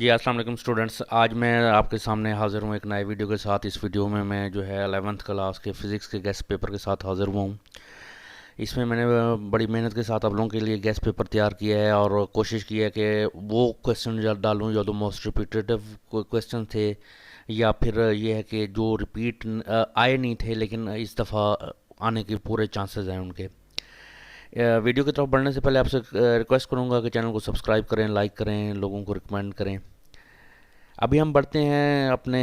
जी अस्सलाम वालेकुम स्टूडेंट्स। आज मैं आपके सामने हाज़िर हूँ एक नए वीडियो के साथ। इस वीडियो में मैं जो है 11th क्लास के फ़िज़िक्स के गेस्ट पेपर के साथ हाज़िर हुआ हूँ। इसमें मैंने बड़ी मेहनत के साथ आप लोगों के लिए गेस्ट पेपर तैयार किया है और कोशिश की है कि वो क्वेश्चन डालूँ जो तो मोस्ट रिपीटेटिव क्वेश्चन थे, या फिर ये है कि जो रिपीट आए नहीं थे लेकिन इस दफ़ा आने के पूरे चांसेस हैं उनके। वीडियो की तरफ बढ़ने से पहले आपसे रिक्वेस्ट करूंगा कि चैनल को सब्सक्राइब करें, लाइक करें, लोगों को रिकमेंड करें। अभी हम बढ़ते हैं अपने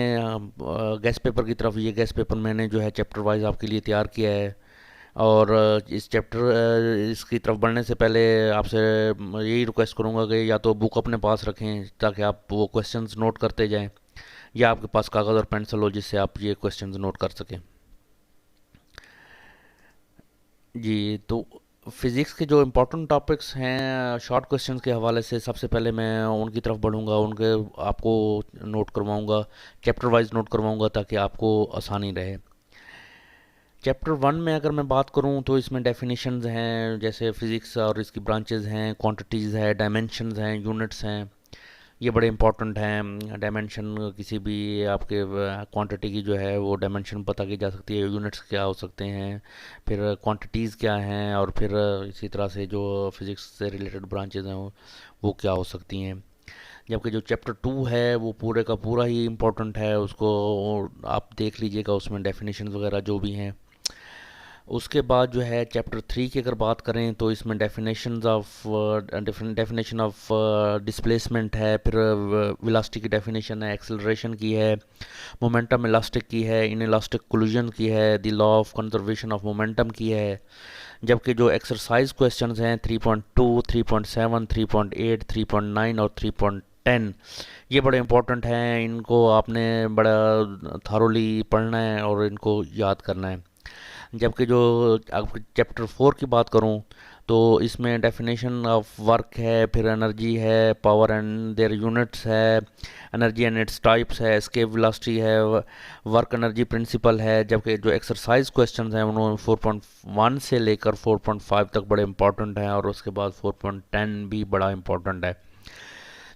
गेस्ट पेपर की तरफ। ये गेस्ट पेपर मैंने जो है चैप्टर वाइज आपके लिए तैयार किया है। और इस चैप्टर इसकी तरफ बढ़ने से पहले आपसे यही रिक्वेस्ट करूंगा कि या तो बुक अपने पास रखें ताकि आप वो क्वेश्चंस नोट करते जाएं, या आपके पास कागज़ और पेंसिल हो जिससे आप ये क्वेश्चंस नोट कर सकें। जी, तो फिज़िक्स के जो इम्पोर्टेंट टॉपिक्स हैं शॉर्ट क्वेश्चंस के हवाले से, सबसे पहले मैं उनकी तरफ बढ़ूंगा, उनके आपको नोट करवाऊंगा, चैप्टर वाइज नोट करवाऊंगा ताकि आपको आसानी रहे। चैप्टर वन में अगर मैं बात करूं तो इसमें डेफिनेशंस हैं, जैसे फिज़िक्स और इसकी ब्रांचेस हैं, क्वांटिटीज़ है, डायमेंशंस हैं, यूनिट्स हैं। ये बड़े इंपॉर्टेंट हैं। डायमेंशन किसी भी आपके क्वांटिटी की जो है वो डायमेंशन पता की जा सकती है, यूनिट्स क्या हो सकते हैं, फिर क्वांटिटीज़ क्या हैं, और फिर इसी तरह से जो फिज़िक्स से रिलेटेड ब्रांचेज हैं वो क्या हो सकती हैं। जबकि जो चैप्टर टू है वो पूरे का पूरा ही इम्पोर्टेंट है, उसको आप देख लीजिएगा, उसमें डेफिनेशन वगैरह जो भी हैं। उसके बाद जो है चैप्टर थ्री की अगर बात करें तो इसमें डेफिनेशन ऑफ डिस्प्लेसमेंट है, फिर वेलोसिटी की डेफिनेशन है, एक्सेलरेशन की है, मोमेंटम इलास्टिक की है, इन इलास्टिक कोलिजन की है, the law of conservation of momentum की है। जबकि जो एक्सरसाइज क्वेश्चंस हैं 3.2, 3.7, 3.8, 3.9 और 3.10, ये बड़े इंपॉर्टेंट हैं। इनको आपने बड़ा थारोली पढ़ना है और इनको याद करना है। जबकि जो चैप्टर फोर की बात करूं तो इसमें डेफिनेशन ऑफ वर्क है, फिर एनर्जी है, पावर एंड देयर यूनिट्स है, एनर्जी एंड इट्स टाइप्स है, एस्केप वेलोसिटी है, वर्क एनर्जी प्रिंसिपल है। जबकि जो एक्सरसाइज क्वेश्चंस हैं उन्होंने 4.1 से लेकर 4.5 तक बड़े इंपॉर्टेंट हैं, और उसके बाद 4.10 भी बड़ा इंपॉर्टेंट है।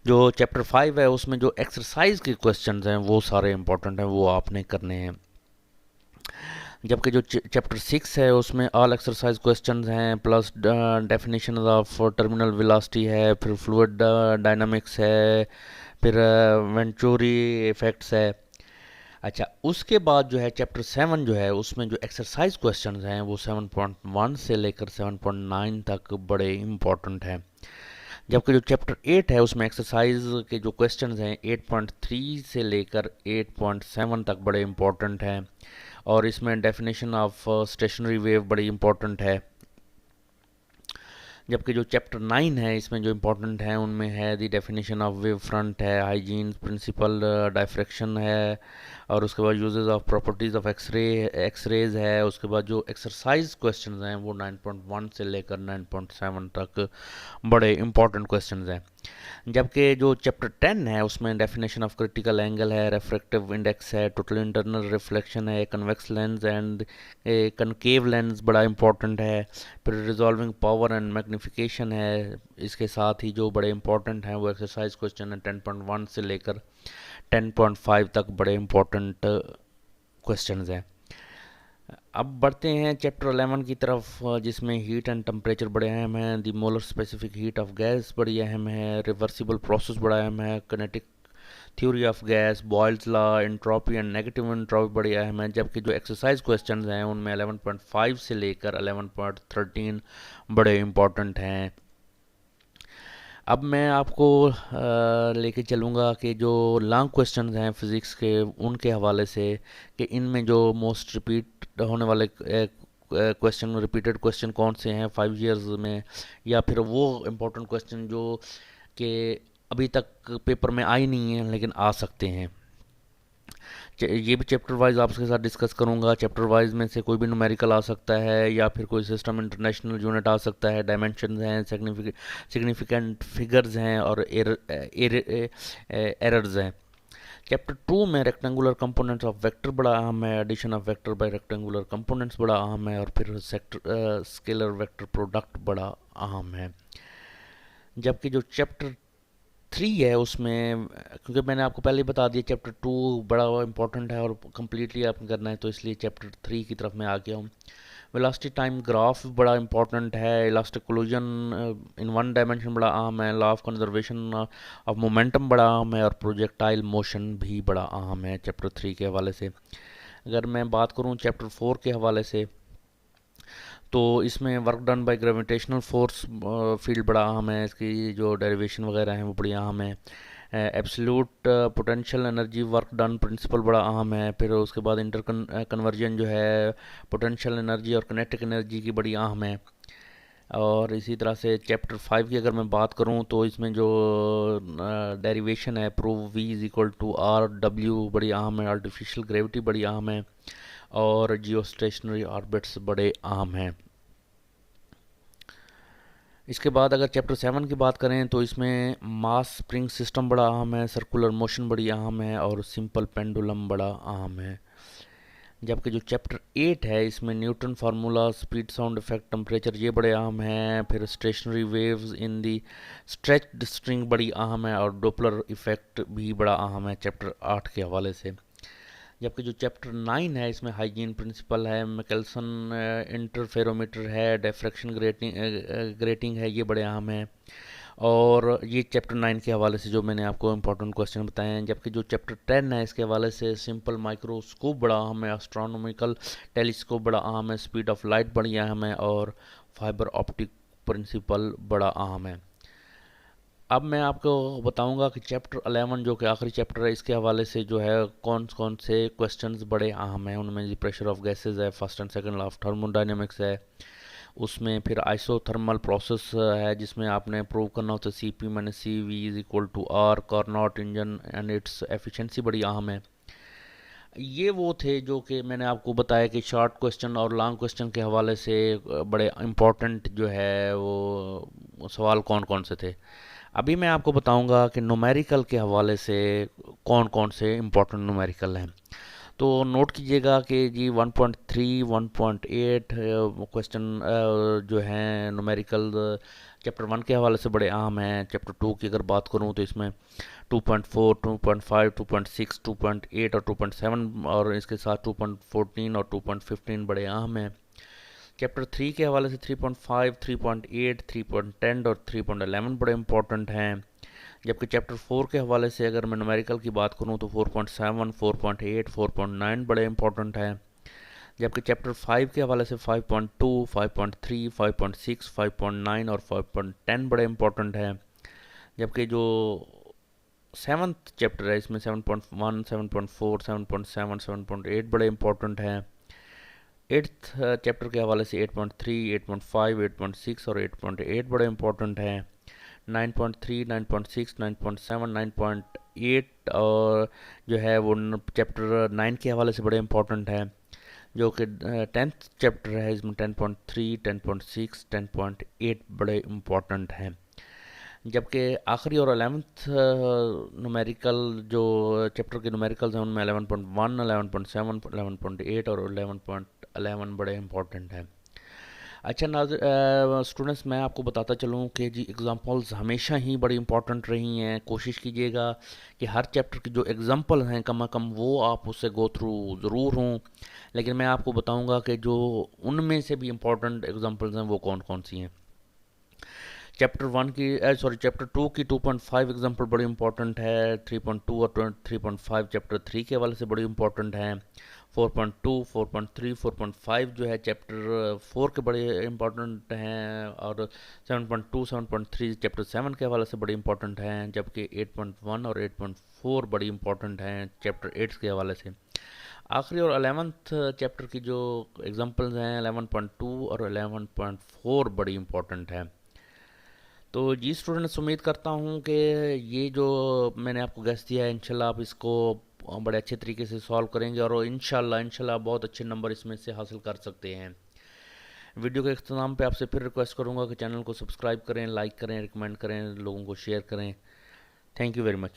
जो चैप्टर फाइव है उसमें जो एक्सरसाइज के क्वेश्चंस हैं वो सारे इंपॉर्टेंट हैं, वो आपने करने हैं। जबकि जो चैप्टर सिक्स है उसमें ऑल एक्सरसाइज क्वेश्चंस हैं, plus definition of terminal velocity है, फिर फ्लूइड डायनामिक्स है, फिर वेंचुरी इफेक्ट्स है। अच्छा, उसके बाद जो है चैप्टर सेवन जो है उसमें जो एक्सरसाइज क्वेश्चंस हैं वो 7.1 से लेकर 7.9 तक बड़े इंपॉर्टेंट हैं। जबकि जो चैप्टर एट है उसमें एक्सरसाइज के जो क्वेश्चंस हैं 8.3 से लेकर 8.7 तक बड़े इंपॉर्टेंट हैं, और इसमें डेफिनेशन ऑफ स्टेशनरी वेव बड़ी इंपॉर्टेंट है। जबकि जो चैप्टर नाइन है इसमें जो इंपॉर्टेंट है उनमें है the definition of wave front है, हाइजीन प्रिंसिपल, डायफ्रैक्शन है, और उसके बाद uses of properties of X rays है। उसके बाद जो एक्सरसाइज क्वेश्चंस हैं वो 9.1 से लेकर 9.7 तक बड़े इंपॉर्टेंट क्वेश्चंस हैं। जबकि जो चैप्टर टेन है उसमें डेफिनेशन ऑफ क्रिटिकल एंगल है, रेफ्रेक्टिव इंडेक्स है, टोटल इंटरनल रिफ्लेक्शन है, convex lens and concave lens बड़ा इंपॉर्टेंट है, फिर रिजॉल्विंग पावर एंड मैग्निफिकेशन है। इसके साथ ही जो बड़े इंपॉर्टेंट हैं वो एक्सरसाइज क्वेश्चन है 10.1 से लेकर 10.5 तक बड़े इंपॉर्टेंट क्वेश्चंस हैं। अब बढ़ते हैं चैप्टर 11 की तरफ, जिसमें हीट एंड टेम्परेचर बड़े अहम हैं, दी molar specific heat of gas बड़ी अहम है, रिवर्सिबल प्रोसेस बड़ा अहम है, kinetic theory of gas, Boyle's law, entropy and negative entropy बड़ी अहम है। जबकि जो एक्सरसाइज क्वेश्चंस हैं उनमें 11.5 से लेकर 11.13 बड़े इंपॉर्टेंट हैं। अब मैं आपको लेके चलूँगा कि जो लॉन्ग क्वेश्चंस हैं फिज़िक्स के उनके हवाले से, कि इनमें जो मोस्ट रिपीट होने वाले क्वेश्चन, रिपीटेड क्वेश्चन कौन से हैं 5 इयर्स में, या फिर वो इम्पोर्टेंट क्वेश्चन जो कि अभी तक पेपर में आई नहीं है लेकिन आ सकते हैं। ये भी चैप्टर वाइज आपके साथ डिस्कस करूंगा। चैप्टर वाइज में से कोई भी न्यूमेरिकल आ सकता है, या फिर कोई सिस्टम इंटरनेशनल यूनिट आ सकता है, डायमेंशन हैं, सिग्निफिकेंट फिगर्स हैं, और एरर्स हैं। चैप्टर टू में रेक्टेंगुलर कंपोनेंट्स ऑफ वेक्टर बड़ा अहम है, addition of vector by rectangular components बड़ा अहम है, और फिर सेक्टर स्केलर वेक्टर प्रोडक्ट बड़ा अहम है। जबकि जो चैप्टर 3 है उसमें, क्योंकि मैंने आपको पहले ही बता दिया चैप्टर 2 बड़ा इंपॉर्टेंट है और कम्प्लीटली आपने करना है, तो इसलिए चैप्टर 3 की तरफ मैं आ गया हूँ। वेलोसिटी टाइम ग्राफ बड़ा इंपॉर्टेंट है, elastic collision in one dimension बड़ा अहम है, law of conservation of momentum बड़ा अहम है, और प्रोजेक्टाइल मोशन भी बड़ा अहम है चैप्टर 3 के हवाले से। अगर मैं बात करूँ चैप्टर 4 के हवाले से, तो इसमें work done by gravitational force field बड़ा अहम है, इसकी जो डेरिवेशन वगैरह हैं वो बड़ी अहम है। Absolute potential energy work done principle बड़ा अहम है। फिर उसके बाद इंटर कन्वर्जन जो है पोटेंशियल एनर्जी और कनेटिक एनर्जी की बड़ी अहम है। और इसी तरह से चैप्टर 5 की अगर मैं बात करूं, तो इसमें जो डेरिवेशन है prove v is equal to R W बड़ी अहम है, आर्टिफिशियल ग्रेविटी बड़ी अहम है, और जियो स्टेशनरी ऑर्बिट्स बड़े अहम हैं। इसके बाद अगर चैप्टर 7 की बात करें, तो इसमें मास स्प्रिंग सिस्टम बड़ा अहम है, सर्कुलर मोशन बड़ी अहम है, और सिंपल पेंडुलम बड़ा अहम है। जबकि जो चैप्टर 8 है, इसमें Newton formula, speed sound effect, temperature ये बड़े अहम हैं। फिर stationery waves in the stretched string बड़ी अहम है, और डोपलर इफेक्ट भी बड़ा अहम है चैप्टर 8 के हवाले से। जबकि जो चैप्टर 9 है, इसमें हाइजीन प्रिंसिपल है, मैकेल्सन इंटरफेरोमीटर है, डिफ्रैक्शन ग्रेटिंग है, ये बड़े अहम है। और ये चैप्टर 9 के हवाले से जो मैंने आपको इंपॉर्टेंट क्वेश्चन बताए हैं। जबकि जो चैप्टर 10 है, इसके हवाले से सिंपल माइक्रोस्कोप बड़ा अहम है, एस्ट्रोनॉमिकल टेलीस्कोप बड़ा अहम है, स्पीड ऑफ लाइट बड़ी अहम है, और फाइबर ऑप्टिक प्रिंसिपल बड़ा अहम है। अब मैं आपको बताऊंगा कि चैप्टर 11 जो कि आखिरी चैप्टर है, इसके हवाले से जो है कौन कौन से क्वेश्चंस बड़े अहम हैं। उनमें जी प्रेशर ऑफ गैसेज है, first and second law of thermodynamics है, उसमें फिर आइसोथर्मल प्रोसेस है जिसमें आपने प्रूव करना होता है C P minus C V is equal to R, Carnot engine and its efficiency बड़ी अहम है। ये वो थे जो कि मैंने आपको बताया कि शॉर्ट क्वेश्चन और लॉन्ग क्वेश्चन के हवाले से बड़े इम्पोर्टेंट जो है वो सवाल कौन कौन से थे। अभी मैं आपको बताऊंगा कि न्यूमेरिकल के हवाले से कौन कौन से इम्पोर्टेंट न्यूमेरिकल हैं। तो नोट कीजिएगा कि जी 1.3 1.8 क्वेश्चन जो हैं न्यूमेरिकल चैप्टर 1 के हवाले से बड़े अहम हैं। चैप्टर 2 की अगर बात करूं, तो इसमें 2.4 2.5 2.6 2.8 और 2.7, और इसके साथ 2.14 और 2.15 बड़े अहम हैं। चैप्टर 3 के हवाले से 3.5 3.8 3.10 और 3.11 बड़े इंपॉर्टेंट हैं। जबकि चैप्टर 4 के हवाले से अगर मैं न्यूमेरिकल की बात करूं, तो 4.7 4.8 4.9 बड़े इंपॉर्टेंट हैं। जबकि चैप्टर 5 के हवाले से 5.2 5.3 5.6 5.9 और 5.10 बड़े इंपॉर्टेंट हैं। जबकि जो 7th चैप्टर है, इसमें 7.1 7.4 7.7 7.8 बड़े इंपॉर्टेंट हैं। 8th चैप्टर के हवाले से 8.3 8.5 8.6 और 8.8 बड़े इंपॉर्टेंट हैं। 9.3 9.6 9.7 9.8 और जो है वो चैप्टर 9 के हवाले से बड़े इंपॉर्टेंट हैं। जो कि 10th चैप्टर है, इसमें 10.3 10.6 10.8 बड़े इंपॉर्टेंट हैं। जबकि आखिरी और 11th न्यूमेरिकल जो चैप्टर के न्यूमेरिकल्स हैं, उनमें 11.1 11.7 11.8 और 11.11 बड़े इंपॉर्टेंट हैं। अच्छा स्टूडेंट्स, मैं आपको बताता चलूँ कि जी एग्ज़ाम्पल्स हमेशा ही बड़ी इंपॉर्टेंट रही हैं। कोशिश कीजिएगा कि हर चैप्टर के जो एग्ज़ाम्पल हैं कम से कम वो आप उससे गो थ्रू ज़रूर हों। लेकिन मैं आपको बताऊंगा कि जो उनमें से भी इंपॉर्टेंट एग्ज़ाम्पल्स हैं वो कौन कौन सी हैं। चैप्टर 2 की 2.5 एग्जांपल बड़ी इंपॉर्टेंट है। 3.2 और 3.5 चैप्टर 3 के हवाले से बड़ी इंपॉर्टेंट है। 4.2 4.3 4.5 जो है चैप्टर 4 के बड़े इंपॉर्टेंट हैं, और 7.2 7.3 चैप्टर 7 के हवाले से बड़ी इंपॉर्टेंट हैं। जबकि 8.1 और 8.4 बड़ी इंपॉर्टेंट हैं चैप्टर 8 के हवाले से। आखिरी और 11th चैप्टर की जो एग्जांपल्स हैं 11.2 और 11.4 बड़ी इंपॉर्टेंट है। तो जी स्टूडेंट्स, उम्मीद करता हूँ कि ये जो मैंने आपको गेस दिया है, इंशाल्लाह आप इसको बड़े अच्छे तरीके से सॉल्व करेंगे, और इंशाल्लाह बहुत अच्छे नंबर इसमें से हासिल कर सकते हैं। वीडियो के अख्ताम पे आपसे फिर रिक्वेस्ट करूँगा कि चैनल को सब्सक्राइब करें, लाइक करें, रिकमेंड करें, लोगों को शेयर करें। Thank you very much.